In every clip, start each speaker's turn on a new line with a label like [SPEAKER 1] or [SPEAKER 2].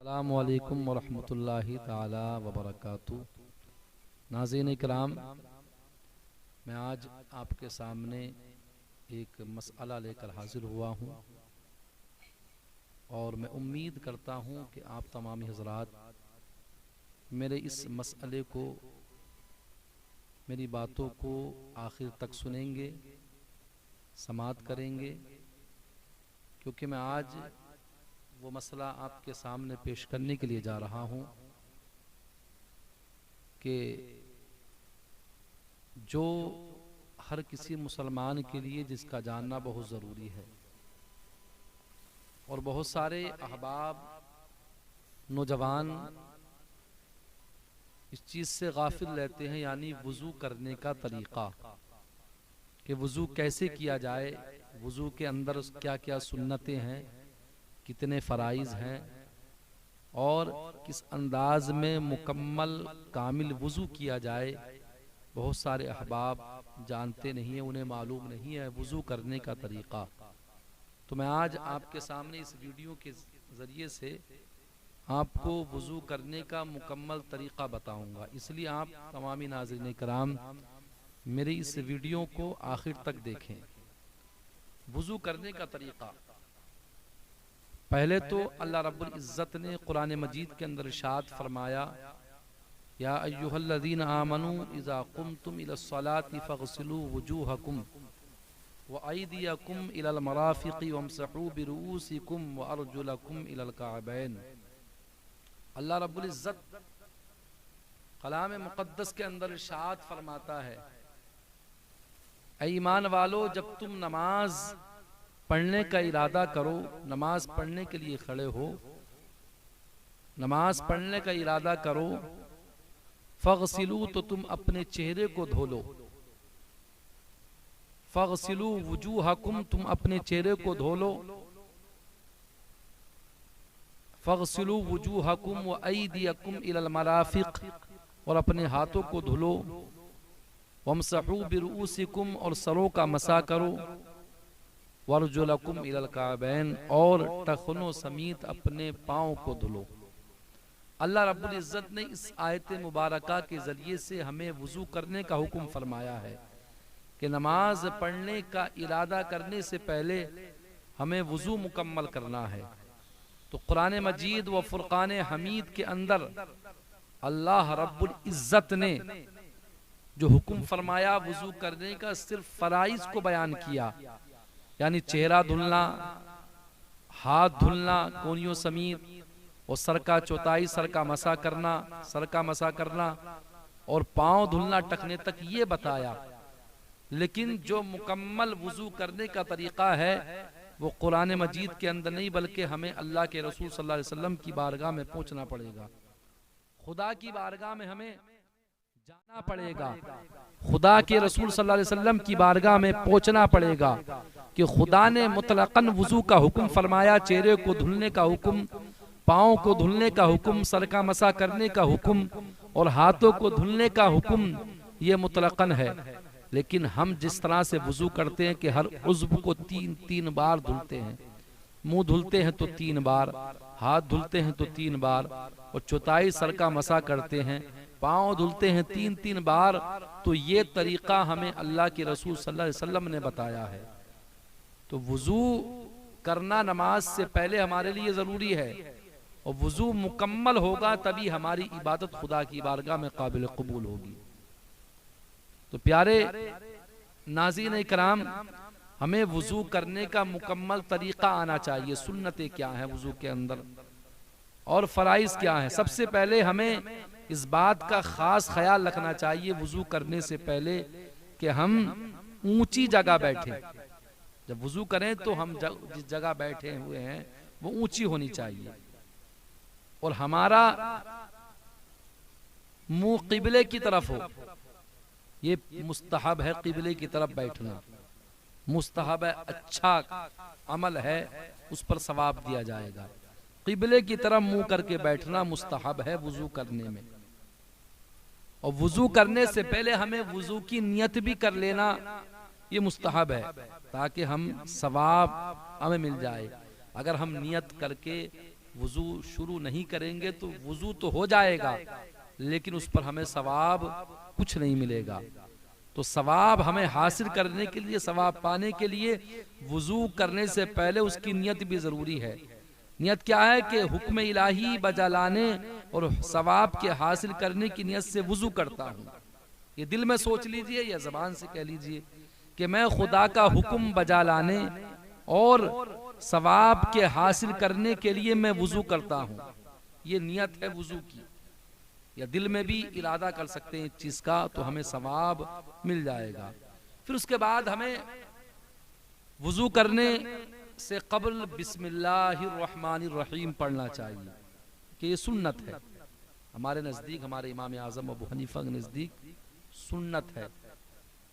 [SPEAKER 1] अस्सलामु अलैकुम वरहमतुल्लाहि ताला वबरकातुहू। नाज़रीन इकराम, मैं आज आपके सामने एक मसला लेकर हाजिर हुआ हूँ और मैं उम्मीद करता हूँ कि आप तमामी हज़रात मेरे इस मसले को, मेरी बातों को आखिर तक सुनेंगे, समाअत करेंगे, क्योंकि मैं आज वो मसला आपके सामने पेश करने के लिए जा रहा हूँ कि जो हर किसी मुसलमान के लिए जिसका जानना बहुत ज़रूरी है। और बहुत सारे अहबाब, नौजवान इस चीज़ से गाफिल रहते हैं, यानी वज़ू करने का तरीक़ा, कि वज़ू कैसे किया जाए, वज़ू के अंदर क्या क्या सुन्नतें हैं, कितने फ़राइज़ हैं और किस अंदाज में मुकम्मल कामिल वज़ू किया जाए। बहुत सारे अहबाब जानते नहीं हैं, उन्हें मालूम नहीं है वज़ू करने का तरीक़ा। तो मैं आज आपके सामने इस वीडियो के ज़रिए से आपको वज़ू करने का मुकम्मल तरीक़ा बताऊंगा। इसलिए आप तमामी नाज़रीन कराम मेरी इस वीडियो को आखिर तक देखें। वज़ू करने का तरीक़ा, पहले तो अल्लाह रब्बुल इज़्ज़त ने कुरान मजीद के अंदर इरशाद फरमाया, या अय्युहल्लज़ीना आमनू इज़ा कुमतुम इलस्सलाति फ़ग़सिलू वुजूहकुम व अयदियकुम इलल मराफ़िक़ि वम्सहू बिरुऊसिकुम व अर्जुलकुम इलल कअबैन। अल्लाह रब्बुल इज़्ज़त कलाम मुक़द्दस के अंदर इरशाद फरमाता है, ऐ ईमान वालो, जब तुम नमाज पढ़ने का इरादा करो, नमाज पढ़ने के लिए खड़े हो, नमाज पढ़ने का इरादा करो, फ़ग़सिलू, तो तुम अपने चेहरे को धो लो, फ़ग़सिलू वुजूहकुम, तुम अपने चेहरे को धो लो, फ़ग़सिलू वुजूहकुम व अयदियकुम इलल मराफ़िक़, और अपने हाथों को धुलो, वम्सहू बिरुऊसिकुम, और सरों का मसा करो, वर्जुलकुम इलल काबैन, और टखनों समीत अपने पाँव को धुलो। अल्लाह रब्बुल इज़्ज़त ने इस आयत मुबारका के ज़रिए से हमें वज़ू करने का हुक्म फरमाया है कि नमाज पढ़ने का इरादा करने से पहले हमें वज़ू मुकम्मल करना है। तो कुरान मजीद व फुरकान हमीद के अंदर अल्लाह रब्बुल इज़्ज़त ने जो हुक्म फरमाया वज़ू करने का, सिर्फ फ़राइज़ को बयान किया, यानी चेहरा धुलना, हाथ धुलना कोनियों समीत, और सर का चौथाई सर का मसा करना, और पाँव धुलना टखने तक, ये बताया। लेकिन जो मुकम्मल वज़ू करने का तरीक़ा है वो कुरान मजीद के अंदर नहीं, बल्कि हमें अल्लाह के रसूल सल्लल्लाहु अलैहि वसल्लम की बारगाह में पहुंचना पड़ेगा। खुदा की बारगाह में हमें जाना पड़ेगा, खुदा के रसूल सल्लल्लाहु अलैहि वसल्लम की बारगाह में पहुंचना पड़ेगा कि खुदा ने मुतलकन वज़ू का हुक्म फरमाया, चेहरे को धुलने का हुक्म, पाँव को धुलने का हुक्म, सर का मसा करने का हुक्म और हाथों को धुलने का हुक्म, ये मुतलकन है। लेकिन हम जिस तरह से वज़ू करते हैं कि हर उज़्व को तीन बार धुलते हैं, मुंह धुलते हैं तो 3 बार, हाथ धुलते हैं तो 3 बार, और चौथाई सर का मसा करते हैं, पाँव धुलते हैं 3 बार, तो ये तरीक़ा हमें अल्लाह के रसूल सल्लल्लाहु अलैहि वसल्लम ने बताया है। तो वज़ू करना नमाज से पहले हमारे लिए ज़रूरी है, और वज़ू मुकम्मल होगा तभी हमारी इबादत खुदा की बारगाह में काबिल कबूल होगी। तो प्यारे नाज़रीन इकराम, हमें वज़ू करने का मुकम्मल तरीक़ा आना चाहिए। सुन्नतें क्या हैं वज़ू के अंदर और फ़राइज़ क्या हैं। सबसे पहले हमें इस बात का ख़ास ख्याल रखना चाहिए वज़ू करने से पहले कि हम ऊंची जगह बैठें। जब वज़ू करें तो हम जिस जगह बैठे हुए हैं वो ऊंची होनी चाहिए, और हमारा मुंह क़िबले की तरफ हो। ये मुस्तहब है, क़िबले की तरफ बैठना मुस्तहब है, अच्छा अमल है, उस पर सवाब दिया जाएगा। क़िबले की तरफ मुंह करके बैठना मुस्तहब है वज़ू करने में। और वज़ू करने से पहले हमें वज़ू की नियत भी कर लेना, ये मुस्तहब है, ताकि हम सवाब हमें मिल जाए। अगर हम नियत करके वजू शुरू नहीं करेंगे तो वजू तो हो जाएगा, लेकिन उस पर हमें सवाब कुछ नहीं मिलेगा। तो सवाब हमें हासिल करने के लिए, सवाब पाने के लिए वजू करने से पहले उसकी नियत भी जरूरी है। नियत क्या है कि हुक्म इलाही बजा लाने और सवाब के हासिल करने की नियत से वजू करता हूँ। ये दिल में सोच लीजिए या जबान से कह लीजिए कि मैं खुदा का हुक्म बजा लाने और सवाब के हासिल करने के लिए मैं वजू करता हूँ। ये नियत है वजू की। या दिल में भी इरादा कर सकते हैं इस चीज का, तो हमें सवाब मिल जाएगा। फिर उसके बाद हमें वजू करने से कबल बिस्मिल्लाहिर्रहमानिर्रहीम पढ़ना चाहिए कि ये सुन्नत है। हमारे नज़दीक, हमारे इमाम आज़म अबू हनीफा के नज़दीक सुन्नत है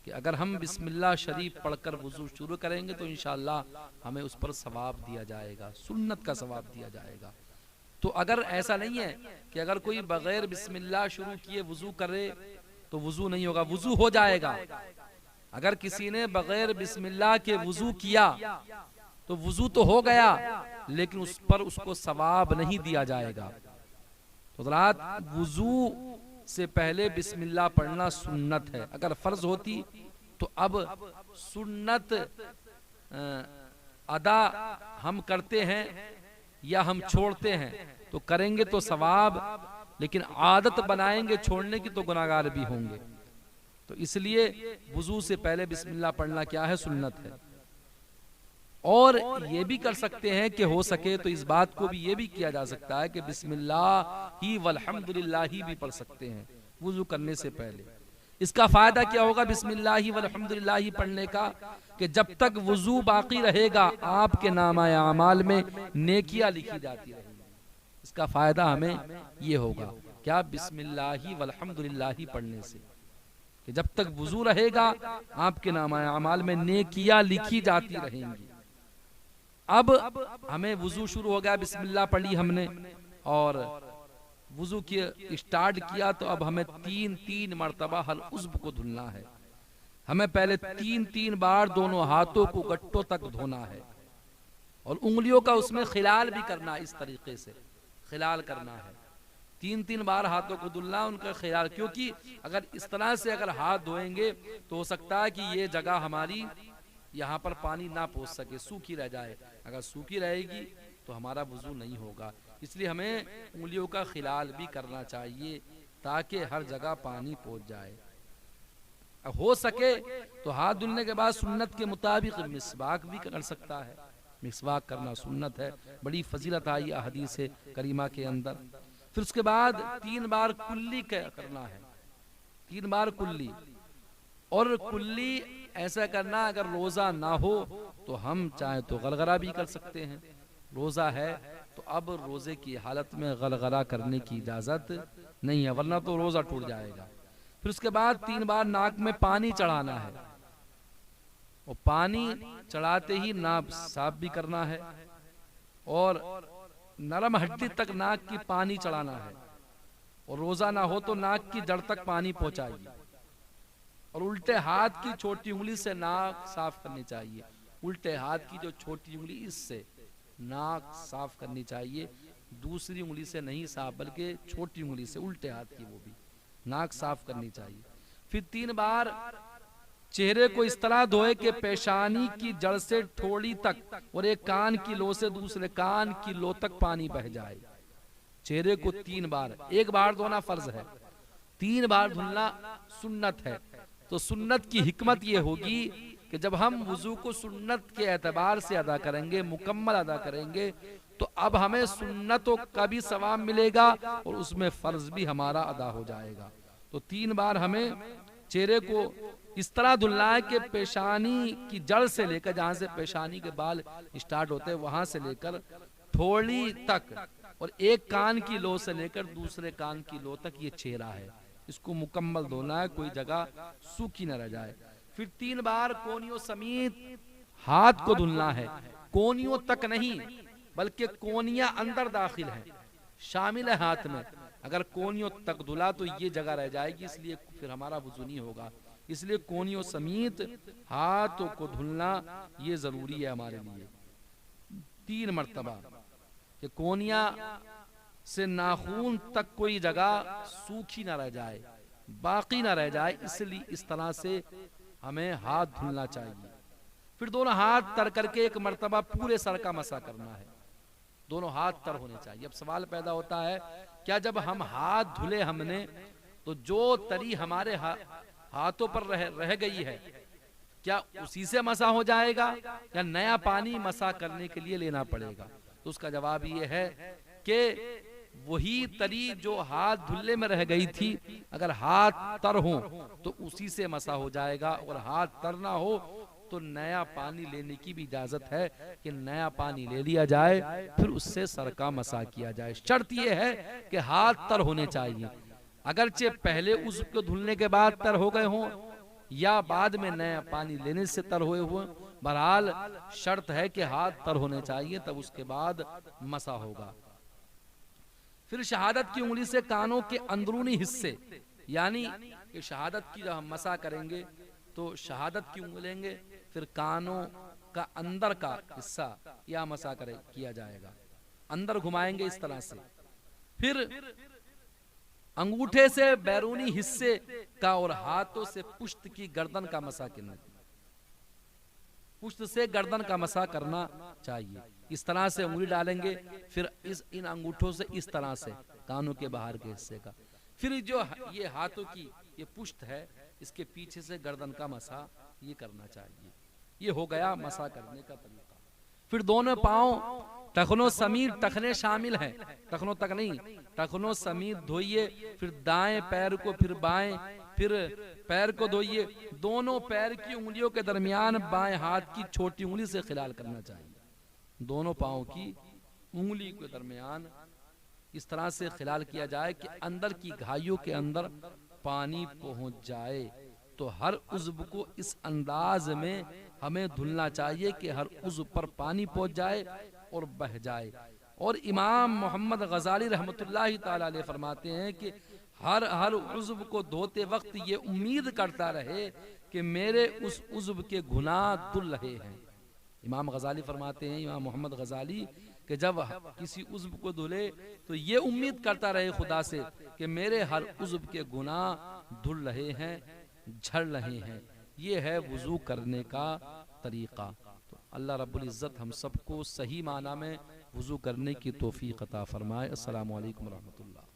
[SPEAKER 1] कि अगर हम बिस्मिल्लाह शरीफ पढ़कर वजू शुरू करेंगे तो इंशाअल्लाह हमें उस पर सवाब दिया जाएगा, सुन्नत का सवाब दिया जाएगा। तो अगर ऐसा नहीं है कि अगर कोई बगैर बिस्मिल्लाह शुरू किए वजू करे तो वजू नहीं होगा, वजू हो जाएगा। अगर किसी ने बगैर बिस्मिल्लाह के वजू किया तो वजू तो हो गया, लेकिन उस पर उसको सवाब नहीं दिया जाएगा। तो हज़रात, वजू से पहले बिस्मिल्लाह पढ़ना सुन्नत है। अगर फर्ज होती तो अब सुन्नत अदा हम करते हैं या हम छोड़ते हैं, तो करेंगे तो सवाब, लेकिन आदत बनाएंगे छोड़ने की तो गुनाहगार भी होंगे। तो इसलिए वजू से पहले बिस्मिल्लाह पढ़ना क्या है, सुन्नत है। और ये भी कर सकते हैं कि हो सके तो इस बात को भी ये भी किया जा सकता है कि बिस्मिल्लाह ही वल्हम्दुलिल्लाह ही भी पढ़ सकते हैं वजू करने से पहले। इसका फायदा क्या होगा बिस्मिल्लाह ही वल्हम्दुलिल्लाह ही पढ़ने का, कि जब तक वजू बाकी रहेगा आपके नामाए अमाल में नेकियां लिखी जाती रहेंगी। इसका फायदा हमें ये होगा क्या, बिस्मिल्लाह ही वल्हम्दुलिल्लाह ही पढ़ने से, कि जब तक वजू रहेगा आपके नामाए अमाल में नेकियां लिखी जाती रहेंगी। अब हमें वजू शुरू हो गया, बिस्मिल्लाह पढ़ी हमने और वजू की स्टार्ट किया, तो अब हमें तीन मर्तबा हल उज़्व को धुलना है। हमें पहले तीन बार दोनों हाथों को गट्टों तक धोना है और उंगलियों का उसमें खिलाल भी करना है। इस तरीके से खिलाल करना है, तीन बार हाथों को धुलना, उनका खिलाल। क्योंकि अगर इस तरह से अगर हाथ धोएंगे तो हो सकता है कि ये जगह हमारी यहाँ पर पानी ना पहुँच सके, सूखी रह जाए। अगर सूखी रहेगी तो हमारा वजू नहीं होगा। इसलिए हमें उंगलियों का खिलाल भी करना चाहिए ताकि हर जगह पानी पहुँच जाए। हो सके तो हाथ धुलने के बाद सुन्नत के मुताबिक मिसवाक भी कर सकता है। मिसवाक करना सुन्नत है, बड़ी फजीलत आई हदीस करीमा के अंदर। फिर उसके बाद 3 बार कुल्ली करना है, 3 बार कुल्ली। और कुल्ली ऐसा करना, अगर रोजा ना हो तो हम चाहे तो गलगला भी कर सकते हैं। रोजा है तो अब रोजे की हालत में गलगला करने की इजाजत नहीं है, वरना तो रोजा टूट जाएगा। फिर उसके बाद 3 बार नाक में पानी चढ़ाना है और पानी चढ़ाते ही नाक साफ भी करना है और नरम हड्डी तक नाक की पानी चढ़ाना है। और रोजा ना हो तो नाक की जड़ तक पानी पहुंचाइए और उल्टे हाथ की छोटी उंगली से नाक साफ करनी चाहिए। उल्टे हाथ की जो छोटी उंगली, इससे नाक साफ करनी चाहिए, दूसरी उंगली से नहीं साफ, बल्कि छोटी उंगली से, उल्टे हाथ की, वो भी नाक साफ करनी चाहिए। फिर 3 बार चेहरे को इस तरह धोए कि पेशानी की जड़ से ठोड़ी तक और एक कान की लो से दूसरे कान की लो तक पानी बह जाए। चेहरे को 3 बार, 1 बार धोना फर्ज है, 3 बार धुलना सुन्नत है। तो सुन्नत की हिकमत ये होगी कि जब हम वजू को सुन्नत के एतबार से अदा करेंगे, मुकम्मल अदा करेंगे, तो अब हमें सुन्नतों का भी सवाब मिलेगा और उसमें फर्ज भी हमारा अदा हो जाएगा। तो 3 बार हमें चेहरे को इस तरह धुलना है कि पेशानी की जड़ से लेकर, जहां से पेशानी के बाल स्टार्ट होते हैं वहां से लेकर ठोड़ी तक और एक कान की लो से लेकर दूसरे कान की लो तक ये चेहरा है, इसको मुकम्मल धोना है, कोई जगह सूखी न रह जाए। फिर 3 बार कोनियों समेत हाथ को धुलना है, कोनियों तक नहीं बल्कि कोनियां अंदर दाखिल हैं, शामिल है हाथ में। अगर कोनियों तक धुला तो ये जगह रह जाएगी, इसलिए फिर हमारा वजू नहीं होगा। इसलिए कोनियों समेत हाथों को धुलना ये जरूरी है हमारे लिए 3 मर्तबा। कि कोनिया से नाखून तक कोई जगह सूखी ना रह जाए, बाकी ना रह जाए, इसलिए इस तरह से हमें हाथ धुलना चाहिए। फिर दोनों हाथ तर करके एक मर्तबा पूरे सर का मसा करना है, दोनों हाथ तर होने चाहिए। अब सवाल पैदा होता है, क्या जब हम हाथ धुले हमने तो जो तरी हमारे हाथों पर रह गई है क्या उसी से मसा हो जाएगा या नया पानी मसा करने के लिए लेना पड़ेगा? तो उसका जवाब ये है कि वही तरी जो हाथ धुलने में रह गई थी, अगर हाथ तर हो तो उसी से मसा हो जाएगा, और हाथ तर ना हो तो नया पानी लेने की भी इजाजत है कि नया पानी ले लिया जाए, फिर उससे सर का मसा किया जाए। शर्त यह है कि हाथ तर होने चाहिए, अगरचे पहले उसको धुलने के बाद तर हो गए हों या बाद में नया पानी लेने से तर हुए हुए, बहरहाल शर्त है कि हाथ तर होने चाहिए, तब उसके बाद मसा होगा। फिर शहादत की उंगली से कानों के अंदरूनी हिस्से, यानी कि शहादत की जब हम मसा करेंगे तो शहादत की उंगली लेंगे, फिर कानों का अंदर का हिस्सा या मसा किया जाएगा, अंदर घुमाएंगे इस तरह से। फिर अंगूठे से बैरूनी हिस्से का और हाथों से पुष्ट की गर्दन का मसा करना, पुष्ट से गर्दन का मसा करना चाहिए। इस तरह से उंगली डालेंगे, फिर इन अंगूठों से इस तरह से कानों के बाहर के हिस्से का, फिर जो ये हाथों की ये पुष्ट है इसके पीछे से गर्दन का मसा ये करना चाहिए। ये हो गया मसा करने का तरीका। फिर दोनों पांव टखनों समीत, टखने शामिल हैं, टखनों तक नहीं, टखनों समीत धोइए, फिर दाएं पैर को, फिर बाएं, फिर पैर को धोइए। दोनों पैर की उंगलियों के दरमियान बाएं हाथ की छोटी उंगली से खिलाल करना चाहिए। दोनों पांव की उंगली के दरमियान इस तरह से खिलाल किया जाए कि अंदर की घाइयों के अंदर पानी पहुंच जाए। तो हर उज़्व को इस अंदाज में हमें धुलना चाहिए कि हर उज़्व पर पानी पहुंच जाए और बह जाए। और इमाम मोहम्मद गजाली रहमतुल्लाहि ताला अलैह फरमाते हैं कि हर उज़्व को धोते वक्त ये उम्मीद करता रहे कि मेरे उस उज़्व के गुनाह धुल रहे हैं। इमाम गजाली फरमाते हैं, इमाम मोहम्मद गजाली, कि जब किसी उज़्व को धुले तो ये उम्मीद करता रहे खुदा से कि मेरे हर उज़्व के गुनाह धुल रहे हैं, झड़ रहे हैं। ये है वुज़ू करने का तरीका। तो अल्लाह रब्बुल इज़्ज़त हम सबको सही माना में वुज़ू करने की तौफीक अता फरमाए। अस्सलामु अलैकुम रहमतुल्लाह।